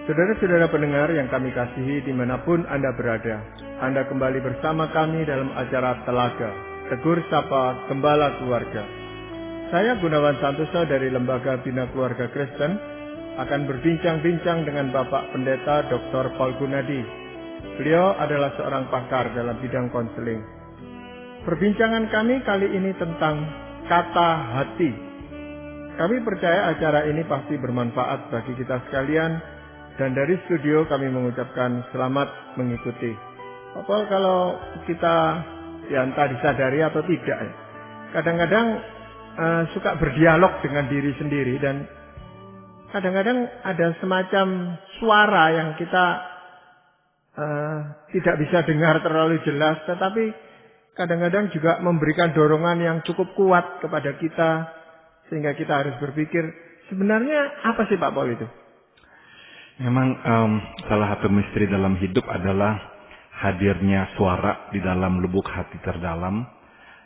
Saudara-saudara pendengar yang kami kasihi dimanapun Anda berada, Anda kembali bersama kami dalam acara Telaga, Tegur Sapa Gembala Keluarga. Saya Gunawan Santoso dari Lembaga Bina Keluarga Kristen akan berbincang-bincang dengan Bapak Pendeta Dr. Paul Gunadi. Beliau adalah seorang pakar dalam bidang konseling. Perbincangan kami kali ini tentang kata hati. Kami percaya acara ini pasti bermanfaat bagi kita sekalian. Dan dari studio kami mengucapkan selamat mengikuti. Pak Paul, kalau kita entah disadari atau tidak, kadang-kadang suka berdialog dengan diri sendiri dan kadang-kadang ada semacam suara yang kita tidak bisa dengar terlalu jelas, tetapi kadang-kadang juga memberikan dorongan yang cukup kuat kepada kita sehingga kita harus berpikir sebenarnya apa sih Pak Paul itu? Memang salah satu misteri dalam hidup adalah hadirnya suara di dalam lubuk hati terdalam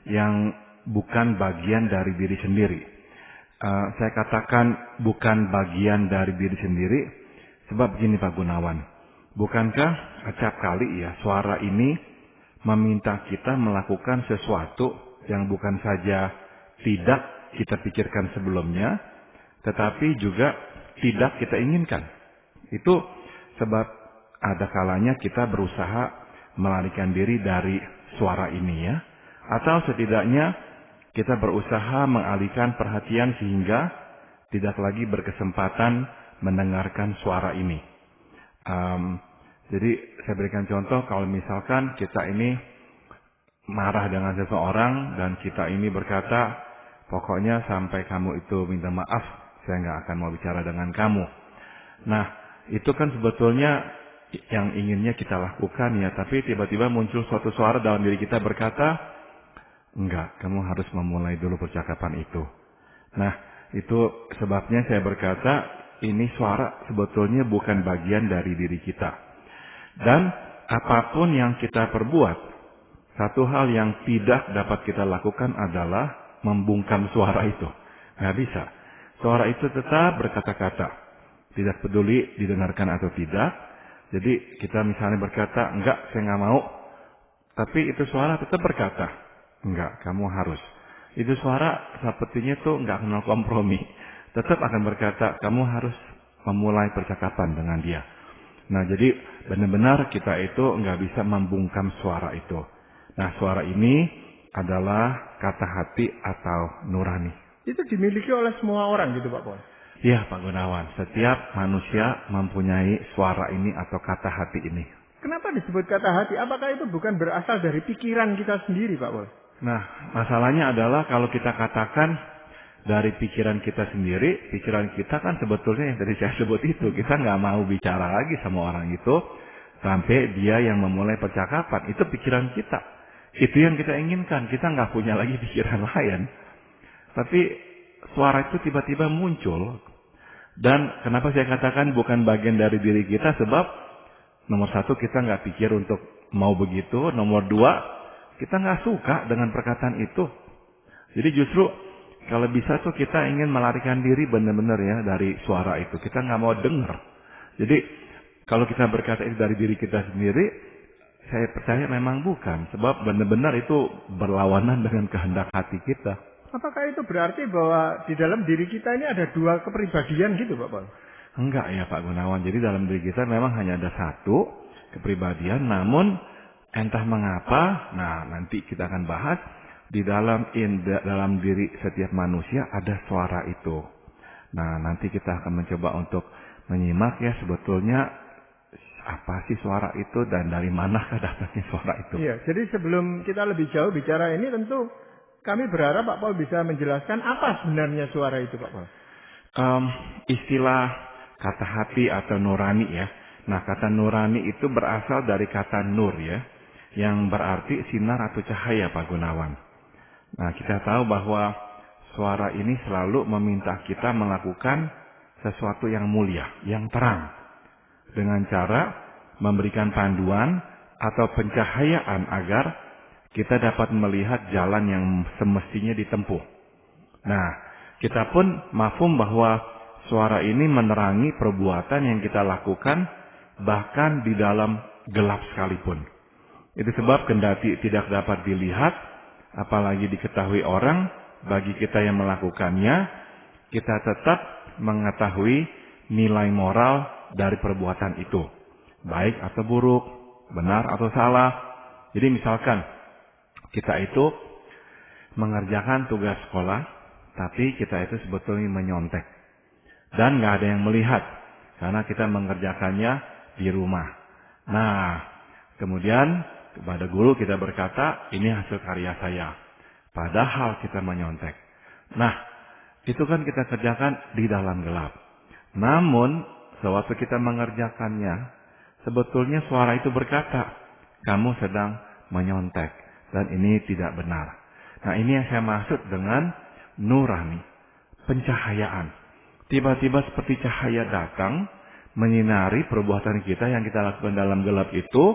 yang bukan bagian dari diri sendiri. Saya katakan bukan bagian dari diri sendiri sebab begini Pak Gunawan. Bukankah acap kali ya suara ini meminta kita melakukan sesuatu yang bukan saja tidak kita pikirkan sebelumnya, tetapi juga tidak kita inginkan. Itu sebab ada kalanya kita berusaha melarikan diri dari suara ini ya. Atau setidaknya kita berusaha mengalihkan perhatian sehingga tidak lagi berkesempatan mendengarkan suara ini. Jadi saya berikan contoh, kalau misalkan kita ini marah dengan seseorang dan kita ini berkata, pokoknya sampai kamu itu minta maaf, saya nggak akan mau bicara dengan kamu. Nah, itu kan sebetulnya yang inginnya kita lakukan ya, tapi tiba-tiba muncul suatu suara dalam diri kita berkata, enggak, kamu harus memulai dulu percakapan itu. Nah, itu sebabnya saya berkata, ini suara sebetulnya bukan bagian dari diri kita. Dan apapun yang kita perbuat, satu hal yang tidak dapat kita lakukan adalah membungkam suara itu. Nggak bisa. Suara itu tetap berkata-kata. Tidak peduli didengarkan atau tidak. Jadi kita misalnya berkata, enggak, saya nggak mau. Tapi itu suara tetap berkata, enggak, kamu harus. Itu suara sepertinya tuh nggak kenal kompromi. Tetap akan berkata, kamu harus memulai percakapan dengan dia. Nah, jadi benar-benar kita itu nggak bisa membungkam suara itu. Nah, suara ini adalah kata hati atau nurani. Itu dimiliki oleh semua orang gitu Pak Paul? Iya Pak Gunawan, setiap manusia mempunyai suara ini atau kata hati ini. Kenapa disebut kata hati? Apakah itu bukan berasal dari pikiran kita sendiri Pak Paul? Nah, masalahnya adalah kalau kita katakan dari pikiran kita sendiri, pikiran kita kan sebetulnya yang tadi saya sebut itu. Kita nggak mau bicara lagi sama orang itu sampai dia yang memulai percakapan. Itu pikiran kita. Itu yang kita inginkan. Kita nggak punya lagi pikiran lain. Tapi suara itu tiba-tiba muncul. Dan kenapa saya katakan bukan bagian dari diri kita, sebab nomor satu kita nggak pikir untuk mau begitu, nomor dua kita nggak suka dengan perkataan itu. Jadi justru kalau bisa tuh kita ingin melarikan diri benar-benar ya dari suara itu, kita nggak mau dengar. Jadi kalau kita berkata itu dari diri kita sendiri, saya percaya memang bukan, sebab benar-benar itu berlawanan dengan kehendak hati kita. Apakah itu berarti bahwa di dalam diri kita ini ada dua kepribadian gitu Pak Paul? Enggak ya Pak Gunawan. Jadi dalam diri kita memang hanya ada satu kepribadian. Namun entah mengapa, nah nanti kita akan bahas, di dalam diri setiap manusia ada suara itu. Nah nanti kita akan mencoba untuk menyimak ya sebetulnya apa sih suara itu dan dari manakah datangnya suara itu. Iya, jadi sebelum kita lebih jauh bicara ini tentu kami berharap Pak Paul bisa menjelaskan apa sebenarnya suara itu Pak Paul. Istilah kata hati atau nurani ya. Nah kata nurani itu berasal dari kata nur ya. Yang berarti sinar atau cahaya Pak Gunawan. Nah kita tahu bahwa suara ini selalu meminta kita melakukan sesuatu yang mulia, yang terang. Dengan cara memberikan panduan atau pencahayaan agar kita dapat melihat jalan yang semestinya ditempuh. Nah, kita pun mafhum bahwa suara ini menerangi perbuatan yang kita lakukan bahkan di dalam gelap sekalipun. Itu sebab kendati tidak dapat dilihat, apalagi diketahui orang, bagi kita yang melakukannya, kita tetap mengetahui nilai moral dari perbuatan itu. Baik atau buruk, benar atau salah. Jadi misalkan kita itu mengerjakan tugas sekolah, tapi kita itu sebetulnya menyontek. Dan nggak ada yang melihat, karena kita mengerjakannya di rumah. Nah, kemudian kepada guru kita berkata, ini hasil karya saya. Padahal kita menyontek. Nah, itu kan kita kerjakan di dalam gelap. Namun, sewaktu kita mengerjakannya, sebetulnya suara itu berkata, kamu sedang menyontek. Dan ini tidak benar. Nah, ini yang saya maksud dengan nurani. Pencahayaan. Tiba-tiba seperti cahaya datang, menyinari perbuatan kita yang kita lakukan dalam gelap itu,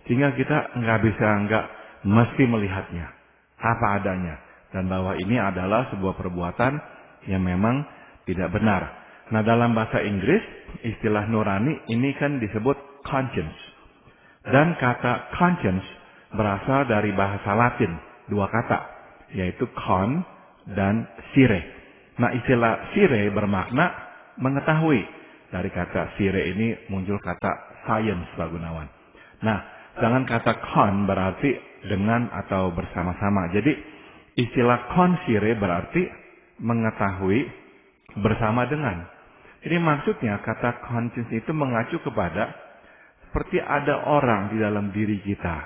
sehingga kita nggak mesti melihatnya. Apa adanya. Dan bahwa ini adalah sebuah perbuatan yang memang tidak benar. Nah, dalam bahasa Inggris, istilah nurani ini kan disebut conscience. Dan kata conscience berasal dari bahasa Latin, dua kata, yaitu con dan sire. Nah, istilah sire bermakna mengetahui. Dari kata sire ini muncul kata science, Pak Gunawan. Nah, sedangkan kata con berarti dengan atau bersama-sama. Jadi, istilah consire berarti mengetahui bersama dengan. Jadi maksudnya kata conscience itu mengacu kepada seperti ada orang di dalam diri kita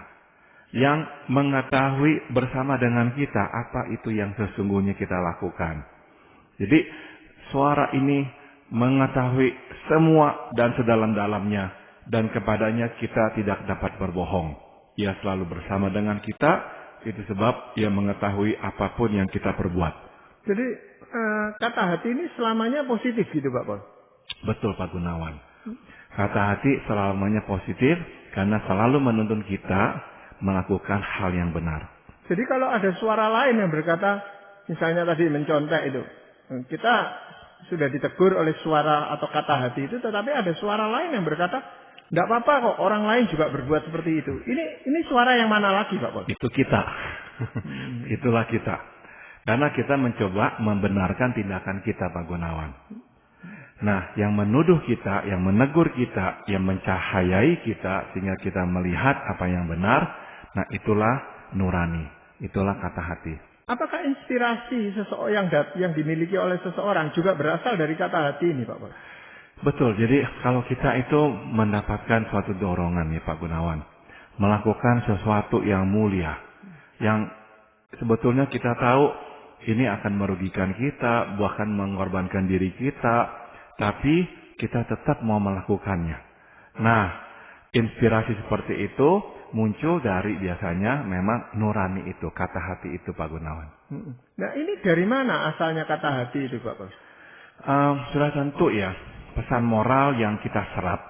yang mengetahui bersama dengan kita apa itu yang sesungguhnya kita lakukan. Jadi suara ini mengetahui semua dan sedalam-dalamnya, dan kepadanya kita tidak dapat berbohong. Ia selalu bersama dengan kita, itu sebab ia mengetahui apapun yang kita perbuat. Jadi kata hati ini selamanya positif gitu Pak Paul? Betul Pak Gunawan. Kata hati selamanya positif karena selalu menuntun kita melakukan hal yang benar. Jadi kalau ada suara lain yang berkata, misalnya tadi mencontek itu, kita sudah ditegur oleh suara atau kata hati itu, tetapi ada suara lain yang berkata, tidak apa-apa kok, orang lain juga berbuat seperti itu. Ini suara yang mana lagi Pak Paul? Itu kita. Itulah kita. Karena kita mencoba membenarkan tindakan kita Pak Gunawan. Nah, yang menuduh kita, yang menegur kita, yang mencahayai kita, sehingga kita melihat apa yang benar, nah itulah nurani. Itulah kata hati. Apakah inspirasi seseorang yang dimiliki oleh seseorang juga berasal dari kata hati ini Pak Paul? Betul, jadi kalau kita itu mendapatkan suatu dorongan ya Pak Gunawan, melakukan sesuatu yang mulia, yang sebetulnya kita tahu ini akan merugikan kita, bahkan mengorbankan diri kita, tapi kita tetap mau melakukannya. Nah, inspirasi seperti itu muncul dari biasanya memang nurani itu, kata hati itu Pak Gunawan. Nah, ini dari mana asalnya kata hati itu Pak Paul? Sudah tentu ya, pesan moral yang kita serap,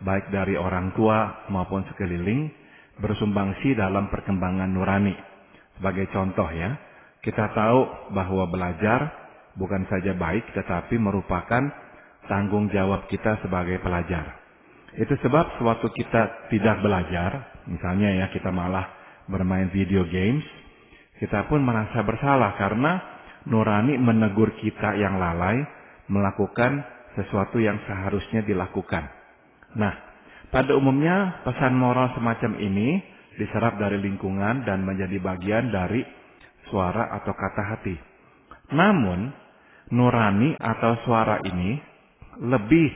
baik dari orang tua maupun sekeliling, bersumbangsi dalam perkembangan nurani. Sebagai contoh ya, kita tahu bahwa belajar bukan saja baik, tetapi merupakan tanggung jawab kita sebagai pelajar. Itu sebab sewaktu kita tidak belajar, misalnya ya kita malah bermain video games, kita pun merasa bersalah karena nurani menegur kita yang lalai melakukan sesuatu yang seharusnya dilakukan. Nah, pada umumnya pesan moral semacam ini diserap dari lingkungan dan menjadi bagian dari suara atau kata hati. Namun, nurani atau suara ini lebih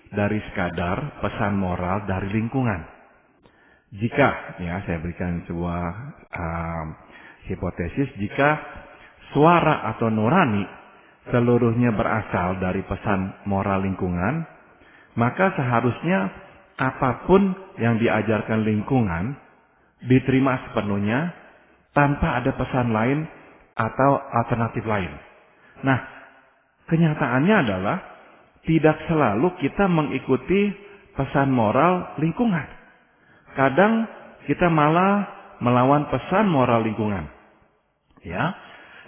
dari sekadar pesan moral dari lingkungan. Jika, ya saya berikan sebuah hipotesis, jika suara atau nurani seluruhnya berasal dari pesan moral lingkungan, maka seharusnya apapun yang diajarkan lingkungan diterima sepenuhnya tanpa ada pesan lain atau alternatif lain. Nah, kenyataannya adalah tidak selalu kita mengikuti pesan moral lingkungan. Kadang kita malah melawan pesan moral lingkungan. Ya,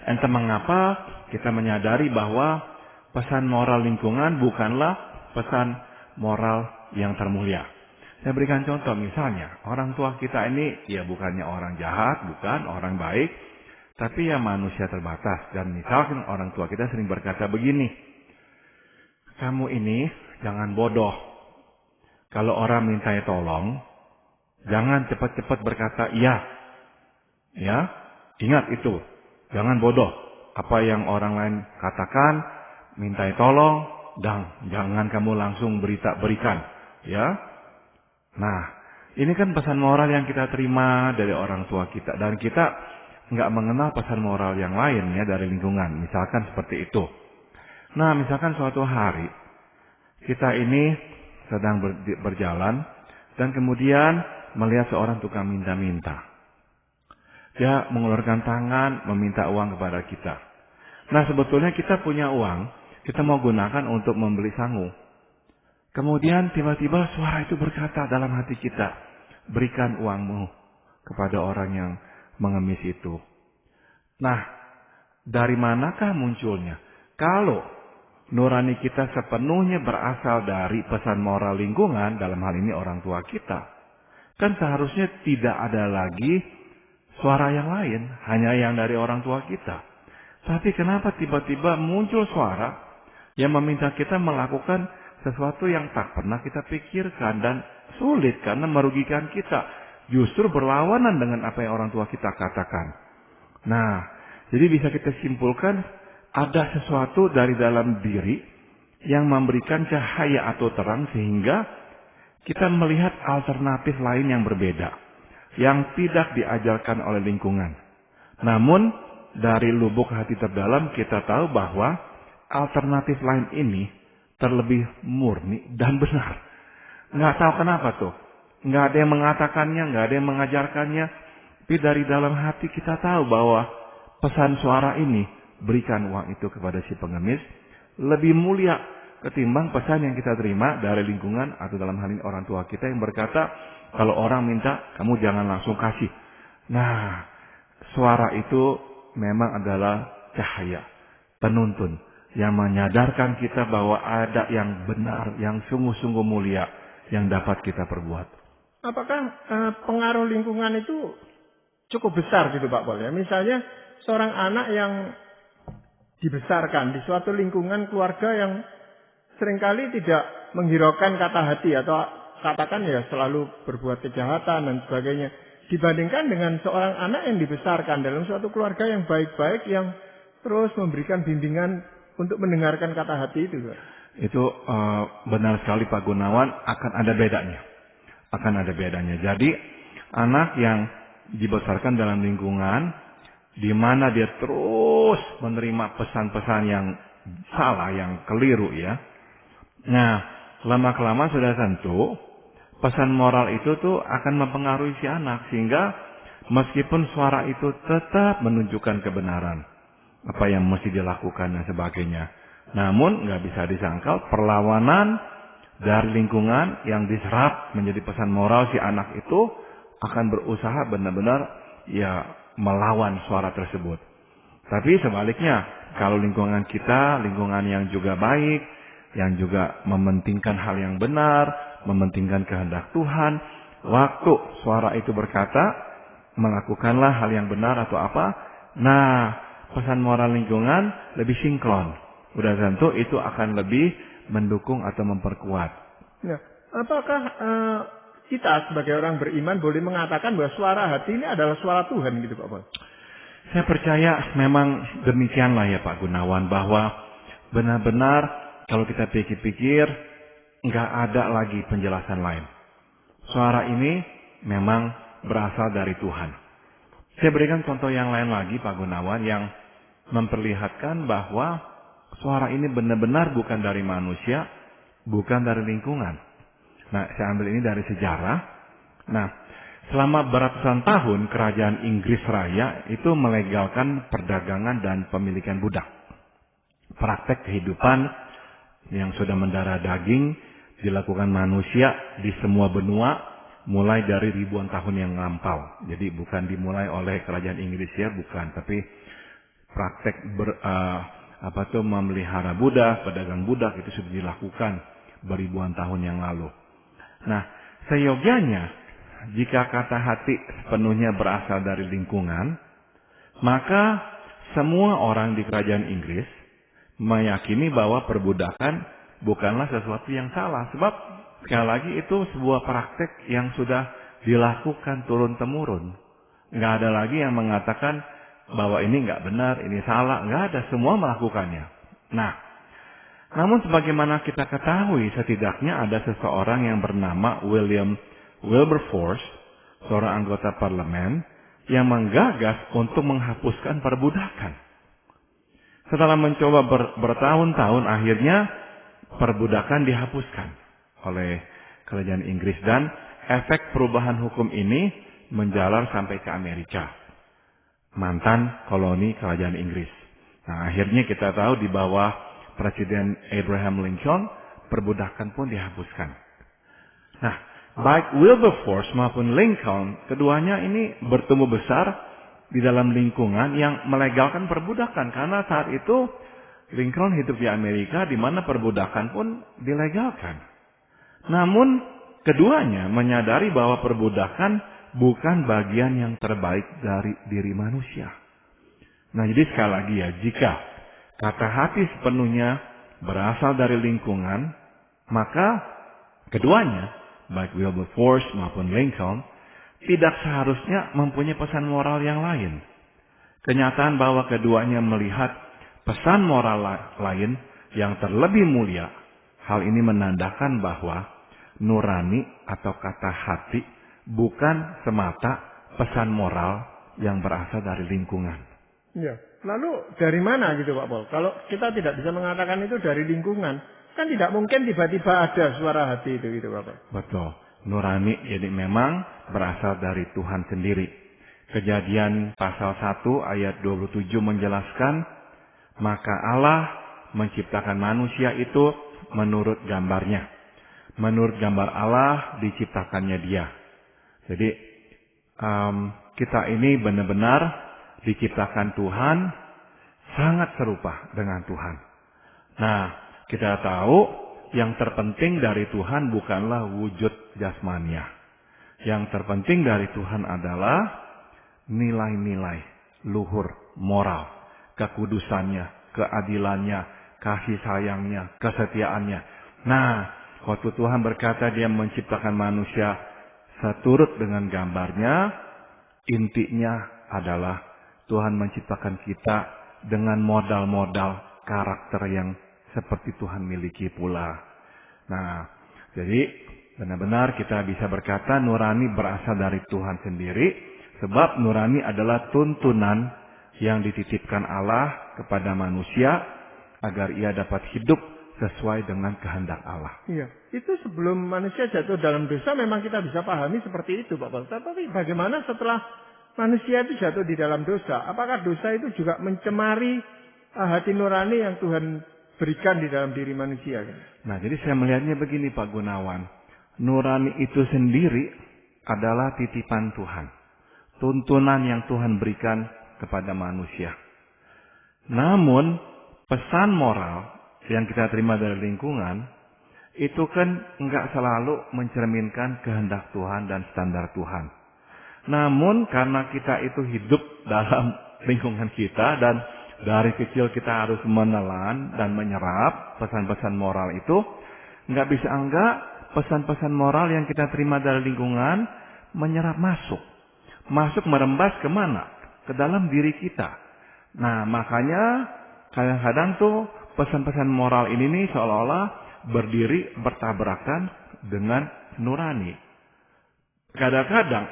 entah mengapa kita menyadari bahwa pesan moral lingkungan bukanlah pesan moral yang termulia. Saya berikan contoh, misalnya orang tua kita ini ya bukannya orang jahat, bukan orang baik, tapi ya manusia terbatas. Dan misalkan orang tua kita sering berkata begini, kamu ini jangan bodoh. Kalau orang minta tolong, jangan cepat-cepat berkata iya. Ya, ingat itu. Jangan bodoh. Apa yang orang lain katakan, minta tolong, dan jangan kamu langsung berikan. Ya. Nah, ini kan pesan moral yang kita terima dari orang tua kita. Dan kita nggak mengenal pesan moral yang lain ya dari lingkungan. Misalkan seperti itu. Nah, misalkan suatu hari kita ini sedang berjalan dan kemudian melihat seorang tukang minta-minta. Dia mengeluarkan tangan meminta uang kepada kita. Nah, sebetulnya kita punya uang, kita mau gunakan untuk membeli sangu. Kemudian tiba-tiba suara itu berkata dalam hati kita, berikan uangmu kepada orang yang mengemis itu. Nah, dari manakah munculnya? Kalau nurani kita sepenuhnya berasal dari pesan moral lingkungan, dalam hal ini orang tua kita, kan seharusnya tidak ada lagi suara yang lain, hanya yang dari orang tua kita. Tapi kenapa tiba-tiba muncul suara yang meminta kita melakukan sesuatu yang tak pernah kita pikirkan dan sulit karena merugikan kita. Justru berlawanan dengan apa yang orang tua kita katakan. Nah, jadi bisa kita simpulkan ada sesuatu dari dalam diri yang memberikan cahaya atau terang sehingga kita melihat alternatif lain yang berbeda. Yang tidak diajarkan oleh lingkungan. Namun dari lubuk hati terdalam kita tahu bahwa alternatif lain ini terlebih murni dan benar. Nggak tahu kenapa tuh. Nggak ada yang mengatakannya, nggak ada yang mengajarkannya. Tapi dari dalam hati kita tahu bahwa pesan suara ini, berikan uang itu kepada si pengemis, lebih mulia ketimbang pesan yang kita terima dari lingkungan atau dalam hal ini orang tua kita yang berkata, kalau orang minta, kamu jangan langsung kasih. Nah, suara itu memang adalah cahaya, penuntun, yang menyadarkan kita bahwa ada yang benar, yang sungguh-sungguh mulia, yang dapat kita perbuat. Apakah pengaruh lingkungan itu cukup besar gitu Pak Pol ya? Misalnya seorang anak yang dibesarkan di suatu lingkungan keluarga yang seringkali tidak menghiraukan kata hati atau katakan ya selalu berbuat kejahatan dan sebagainya. Dibandingkan dengan seorang anak yang dibesarkan dalam suatu keluarga yang baik-baik, yang terus memberikan bimbingan untuk mendengarkan kata hati itu. Itu benar sekali Pak Gunawan, akan ada bedanya. Akan ada bedanya. Jadi anak yang dibesarkan dalam lingkungan di mana dia terus menerima pesan-pesan yang salah, yang keliru ya. Nah, lama-kelamaan sudah tentu pesan moral itu tuh akan mempengaruhi si anak sehingga meskipun suara itu tetap menunjukkan kebenaran apa yang mesti dilakukan dan sebagainya, namun nggak bisa disangkal perlawanan dari lingkungan yang diserap menjadi pesan moral si anak itu akan berusaha benar-benar ya melawan suara tersebut. Tapi sebaliknya, kalau lingkungan kita lingkungan yang juga baik, yang juga mementingkan hal yang benar, mementingkan kehendak Tuhan, waktu suara itu berkata, melakukanlah hal yang benar atau apa, nah pesan moral lingkungan lebih sinkron. Udah tentu itu akan lebih mendukung atau memperkuat. Nah, apakah kita sebagai orang beriman boleh mengatakan bahwa suara hati ini adalah suara Tuhan gitu Pak Pol? Saya percaya memang demikianlah ya Pak Gunawan, bahwa benar-benar kalau kita pikir-pikir nggak ada lagi penjelasan lain. Suara ini memang berasal dari Tuhan. Saya berikan contoh yang lain lagi Pak Gunawan yang memperlihatkan bahwa suara ini benar-benar bukan dari manusia, bukan dari lingkungan. Nah, saya ambil ini dari sejarah. Nah, selama beratusan tahun kerajaan Inggris Raya itu melegalkan perdagangan dan pemilikan budak. Praktek kehidupan yang sudah mendarah daging dilakukan manusia di semua benua mulai dari ribuan tahun yang lampau. Jadi bukan dimulai oleh kerajaan Inggris ya, bukan, tapi praktek memelihara budak, pedagang budak itu sudah dilakukan beribuan tahun yang lalu. Nah, seyogianya jika kata hati sepenuhnya berasal dari lingkungan, maka semua orang di kerajaan Inggris meyakini bahwa perbudakan bukanlah sesuatu yang salah. Sebab sekali lagi itu sebuah praktek yang sudah dilakukan turun-temurun. Nggak ada lagi yang mengatakan bahwa ini nggak benar, ini salah. Nggak ada, semua melakukannya. Nah, namun sebagaimana kita ketahui, setidaknya ada seseorang yang bernama William Wilberforce, seorang anggota parlemen, yang menggagas untuk menghapuskan perbudakan. Setelah mencoba bertahun-tahun, akhirnya perbudakan dihapuskan oleh kerajaan Inggris, dan efek perubahan hukum ini menjalar sampai ke Amerika, mantan koloni kerajaan Inggris. Nah, akhirnya kita tahu di bawah Presiden Abraham Lincoln, perbudakan pun dihapuskan. Nah, baik Wilberforce maupun Lincoln, keduanya ini bertumbuh besar di dalam lingkungan yang melegalkan perbudakan. Karena saat itu Lincoln hidup di Amerika di mana perbudakan pun dilegalkan. Namun keduanya menyadari bahwa perbudakan bukan bagian yang terbaik dari diri manusia. Nah, jadi sekali lagi ya, jika kata hati sepenuhnya berasal dari lingkungan, maka keduanya, baik Wilberforce maupun Lincoln, tidak seharusnya mempunyai pesan moral yang lain. Kenyataan bahwa keduanya melihat pesan moral lain yang terlebih mulia, hal ini menandakan bahwa nurani atau kata hati bukan semata pesan moral yang berasal dari lingkungan. Ya, lalu dari mana gitu Pak Paul? Kalau kita tidak bisa mengatakan itu dari lingkungan, kan tidak mungkin tiba-tiba ada suara hati itu gitu Pak Paul. Betul. Nurani jadi memang berasal dari Tuhan sendiri. Kejadian pasal 1 ayat 27 menjelaskan, maka Allah menciptakan manusia itu menurut gambarnya. Menurut gambar Allah diciptakannya dia. Jadi kita ini benar-benar diciptakan Tuhan sangat serupa dengan Tuhan. Nah, kita tahu yang terpenting dari Tuhan bukanlah wujud jasmania. Yang terpenting dari Tuhan adalah nilai-nilai luhur moral, kekudusannya, keadilannya, kasih sayangnya, kesetiaannya. Nah, waktu Tuhan berkata dia menciptakan manusia seturut dengan gambarnya, intinya adalah Tuhan menciptakan kita dengan modal-modal karakter yang seperti Tuhan miliki pula. Nah, jadi benar-benar kita bisa berkata nurani berasal dari Tuhan sendiri, sebab nurani adalah tuntunan yang dititipkan Allah kepada manusia agar ia dapat hidup sesuai dengan kehendak Allah. Iya, itu sebelum manusia jatuh dalam dosa memang kita bisa pahami seperti itu Pak Paul. Tapi bagaimana setelah manusia itu jatuh di dalam dosa? Apakah dosa itu juga mencemari hati nurani yang Tuhan berikan di dalam diri manusia? Nah, jadi saya melihatnya begini Pak Gunawan. Nurani itu sendiri adalah titipan Tuhan. Tuntunan yang Tuhan berikan kepada manusia. Namun, pesan moral yang kita terima dari lingkungan, itu kan enggak selalu mencerminkan kehendak Tuhan dan standar Tuhan. Namun, karena kita itu hidup dalam lingkungan kita dan dari kecil kita harus menelan dan menyerap pesan-pesan moral itu, nggak bisa enggak pesan-pesan moral yang kita terima dari lingkungan menyerap masuk merembas kemana? Ke dalam diri kita. Nah, makanya kadang-kadang tuh pesan-pesan moral ini nih seolah-olah berdiri bertabrakan dengan nurani. Kadang-kadang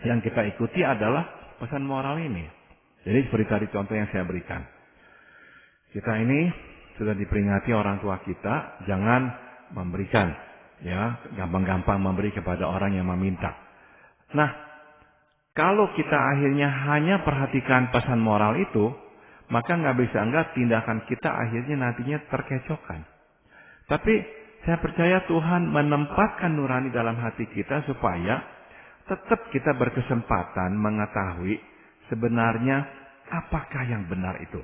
yang kita ikuti adalah pesan moral ini. Jadi seperti tadi contoh yang saya berikan. Kita ini sudah diperingati orang tua kita, jangan memberikan, ya, gampang-gampang memberi kepada orang yang meminta. Nah, kalau kita akhirnya hanya perhatikan pesan moral itu, maka nggak bisa enggak tindakan kita akhirnya nantinya terkecokan. Tapi saya percaya Tuhan menempatkan nurani dalam hati kita supaya tetap kita berkesempatan mengetahui sebenarnya apakah yang benar itu.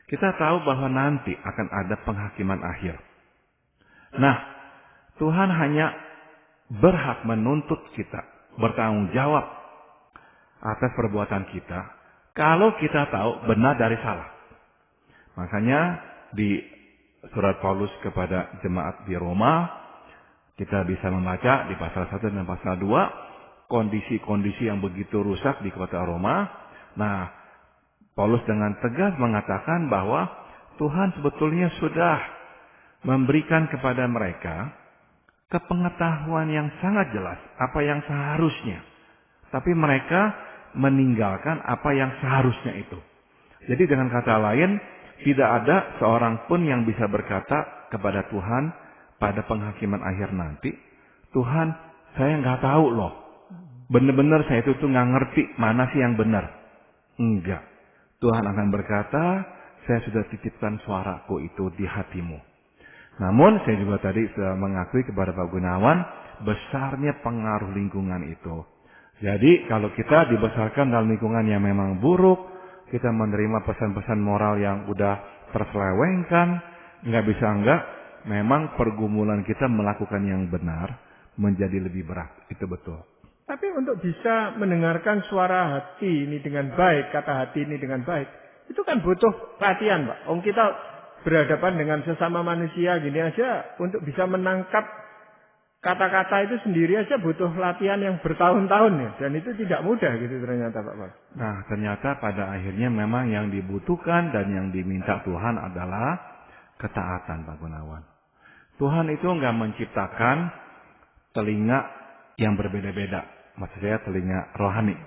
Kita tahu bahwa nanti akan ada penghakiman akhir. Nah, Tuhan hanya berhak menuntut kita, bertanggung jawab atas perbuatan kita, kalau kita tahu benar dari salah. Makanya di surat Paulus kepada jemaat di Roma, kita bisa membaca di pasal 1 dan pasal 2, kondisi-kondisi yang begitu rusak di kota Roma. Nah, Paulus dengan tegas mengatakan bahwa Tuhan sebetulnya sudah memberikan kepada mereka kepengetahuan yang sangat jelas apa yang seharusnya. Tapi mereka meninggalkan apa yang seharusnya itu. Jadi dengan kata lain, tidak ada seorang pun yang bisa berkata kepada Tuhan pada penghakiman akhir nanti, Tuhan, saya nggak tahu loh. Benar-benar saya itu tuh nggak ngerti mana sih yang benar. Enggak. Tuhan akan berkata, saya sudah titipkan suaraku itu di hatimu. Namun saya juga tadi sudah mengakui kepada Pak Gunawan, besarnya pengaruh lingkungan itu. Jadi kalau kita dibesarkan dalam lingkungan yang memang buruk, kita menerima pesan-pesan moral yang udah terselewengkan, nggak bisa enggak, memang pergumulan kita melakukan yang benar menjadi lebih berat. Itu betul. Tapi untuk bisa mendengarkan suara hati ini dengan baik, kata hati ini dengan baik, itu kan butuh latihan, Pak. Kita berhadapan dengan sesama manusia gini aja, untuk bisa menangkap kata-kata itu sendiri aja butuh latihan yang bertahun-tahun ya. Dan itu tidak mudah gitu ternyata, Pak. Nah, ternyata pada akhirnya memang yang dibutuhkan dan yang diminta Tuhan adalah ketaatan, Pak Gunawan. Tuhan itu enggak menciptakan telinga yang berbeda-beda. Maksud saya telinga rohani.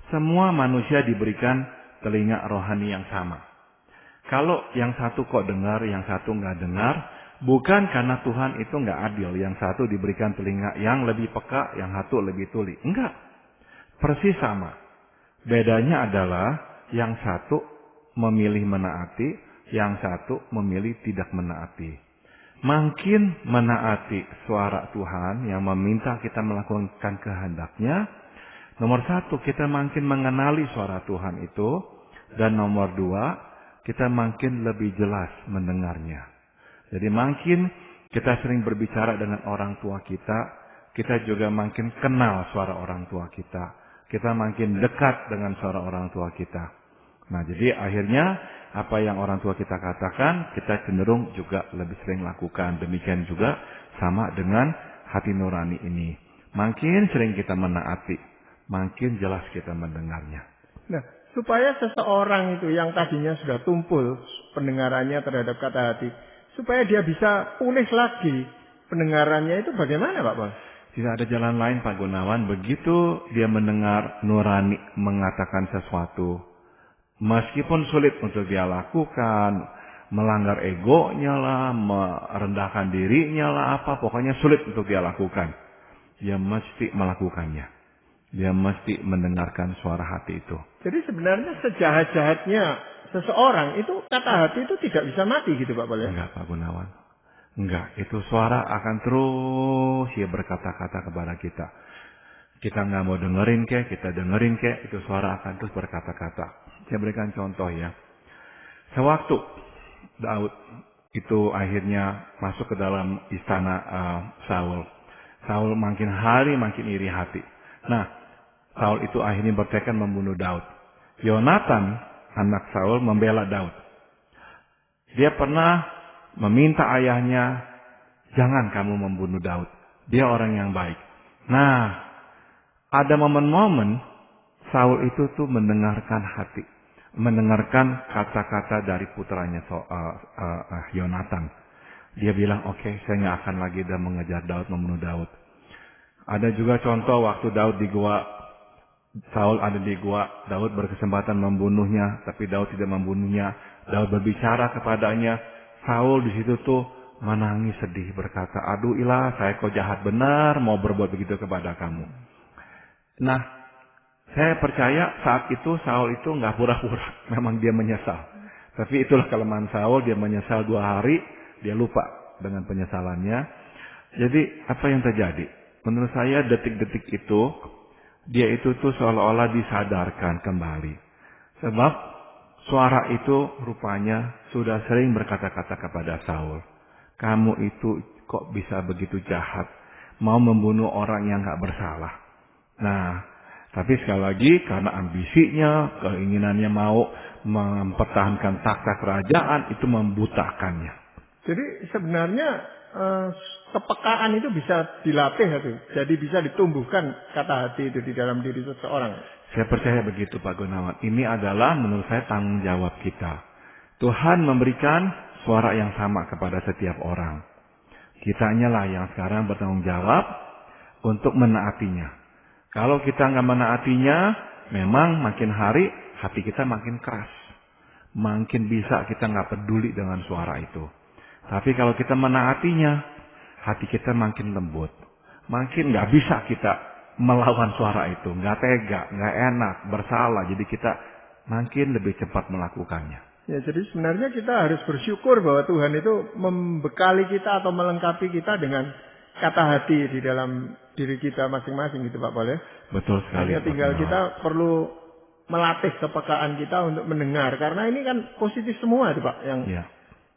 Semua manusia diberikan telinga rohani yang sama. Kalau yang satu kok dengar, yang satu nggak dengar, bukan karena Tuhan itu nggak adil. Yang satu diberikan telinga yang lebih peka, yang satu lebih tuli. Enggak. Persis sama. Bedanya adalah yang satu memilih menaati, yang satu memilih tidak menaati. Makin menaati suara Tuhan yang meminta kita melakukan kehendaknya. Nomor satu, kita makin mengenali suara Tuhan itu. Dan nomor dua, kita makin lebih jelas mendengarnya. Jadi makin kita sering berbicara dengan orang tua kita, kita juga makin kenal suara orang tua kita. Kita makin dekat dengan suara orang tua kita. Nah, jadi akhirnya apa yang orang tua kita katakan, kita cenderung juga lebih sering lakukan. Demikian juga sama dengan hati nurani ini. Makin sering kita menaati, makin jelas kita mendengarnya. Nah, supaya seseorang itu yang tadinya sudah tumpul pendengarannya terhadap kata hati, supaya dia bisa pulih lagi pendengarannya itu bagaimana, Pak Paul? Tidak ada jalan lain, Pak Gunawan. Begitu dia mendengar nurani mengatakan sesuatu, meskipun sulit untuk dia lakukan, melanggar egonya lah, merendahkan dirinya lah, pokoknya sulit untuk dia lakukan. Dia mesti melakukannya. Dia mesti mendengarkan suara hati itu. Jadi sebenarnya sejahat-jahatnya seseorang itu kata hati itu tidak bisa mati gitu, Pak Paul ya? Enggak, Pak Gunawan. Enggak, itu suara akan terus dia berkata-kata kepada kita. Kita nggak mau dengerin kita dengerin itu suara akan terus berkata-kata. Saya berikan contoh ya. Sewaktu Daud itu akhirnya masuk ke dalam istana Saul. Saul makin hari makin iri hati. Nah, Saul itu akhirnya bertekad membunuh Daud. Yonatan, anak Saul, membela Daud. Dia pernah meminta ayahnya, jangan kamu membunuh Daud. Dia orang yang baik. Nah, ada momen-momen Saul itu tuh mendengarkan hati. Mendengarkan kata-kata dari putranya Yonatan. Dia bilang, oke, saya nggak akan lagi mengejar Daud, membunuh Daud. Ada juga contoh waktu Daud di gua, Saul ada di gua, Daud berkesempatan membunuhnya, tapi Daud tidak membunuhnya. Daud berbicara kepadanya, Saul di situ tuh menangis sedih berkata, aduh ilah, saya kok jahat benar mau berbuat begitu kepada kamu. Nah, saya percaya saat itu Saul itu nggak pura-pura, memang dia menyesal. Tapi itulah kelemahan Saul, dia menyesal 2 hari, dia lupa dengan penyesalannya. Jadi apa yang terjadi? Menurut saya detik-detik itu, dia itu tuh seolah-olah disadarkan kembali. Sebab suara itu rupanya sudah sering berkata-kata kepada Saul. Kamu itu kok bisa begitu jahat, mau membunuh orang yang gak bersalah. Nah, tapi sekali lagi karena ambisinya, keinginannya mau mempertahankan takhta kerajaan, itu membutakannya. Jadi sebenarnya kepekaan itu bisa dilatih itu. Jadi bisa ditumbuhkan kata hati itu di dalam diri seseorang. Saya percaya begitu Pak Gunawan. Ini adalah menurut saya tanggung jawab kita. Tuhan memberikan suara yang sama kepada setiap orang. Kitanya lah yang sekarang bertanggung jawab untuk menaatinya. Kalau kita nggak menaatinya, memang makin hari hati kita makin keras. Makin bisa kita nggak peduli dengan suara itu. Tapi kalau kita menaatinya, hati kita makin lembut. Makin nggak bisa kita melawan suara itu. Nggak tega, nggak enak, bersalah. Jadi kita makin lebih cepat melakukannya. Ya, jadi sebenarnya kita harus bersyukur bahwa Tuhan itu membekali kita atau melengkapi kita dengan kata hati di dalam diri kita masing-masing gitu Pak Paul ya. Betul sekali. Hanya tinggal kita perlu melatih kepekaan kita untuk mendengar. Karena ini kan positif semua itu Pak yang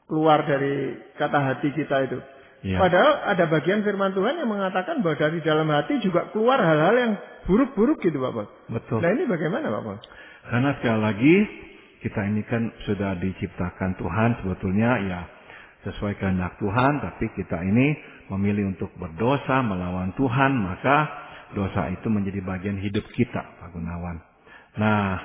keluar dari kata hati kita itu. Ya. Padahal ada bagian firman Tuhan yang mengatakan bahwa dari dalam hati juga keluar hal-hal yang buruk-buruk gitu Pak Paul. Betul. Nah ini bagaimana Pak Paul? Karena sekali lagi kita ini kan sudah diciptakan Tuhan sebetulnya ya sesuai kehendak Tuhan. Tapi kita ini memilih untuk berdosa, melawan Tuhan. Maka dosa itu menjadi bagian hidup kita Pak Gunawan. Nah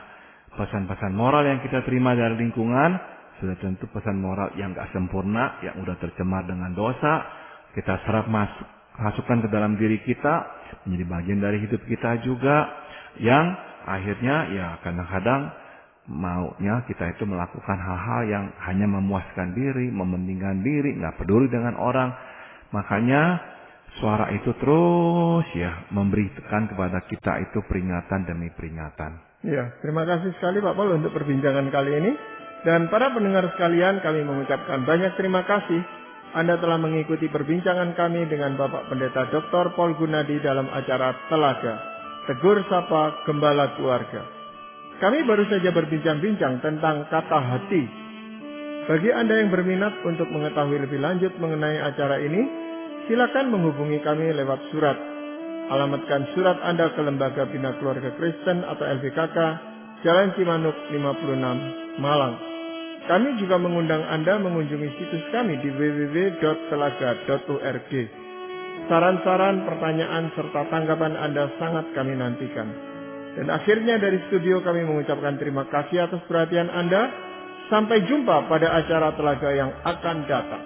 pesan-pesan moral yang kita terima dari lingkungan sudah tentu pesan moral yang gak sempurna, yang udah tercemar dengan dosa. Kita serap masukkan ke dalam diri kita, menjadi bagian dari hidup kita juga. Yang akhirnya ya kadang-kadang maunya kita itu melakukan hal-hal yang hanya memuaskan diri, mementingkan diri, gak peduli dengan orang. Makanya suara itu terus ya memberikan kepada kita itu peringatan demi peringatan. Ya, terima kasih sekali Pak Paul untuk perbincangan kali ini. Dan para pendengar sekalian, kami mengucapkan banyak terima kasih. Anda telah mengikuti perbincangan kami dengan Bapak Pendeta Dr. Paul Gunadi dalam acara Telaga, Tegur Sapa Gembala Keluarga. Kami baru saja berbincang-bincang tentang kata hati. Bagi Anda yang berminat untuk mengetahui lebih lanjut mengenai acara ini, silakan menghubungi kami lewat surat. Alamatkan surat Anda ke Lembaga Bina Keluarga Kristen atau LBKK, Jalan Cimanuk 56, Malang. Kami juga mengundang Anda mengunjungi situs kami di www.telaga.org. Saran-saran, pertanyaan, serta tanggapan Anda sangat kami nantikan. Dan akhirnya dari studio kami mengucapkan terima kasih atas perhatian Anda. Sampai jumpa pada acara Telaga yang akan datang.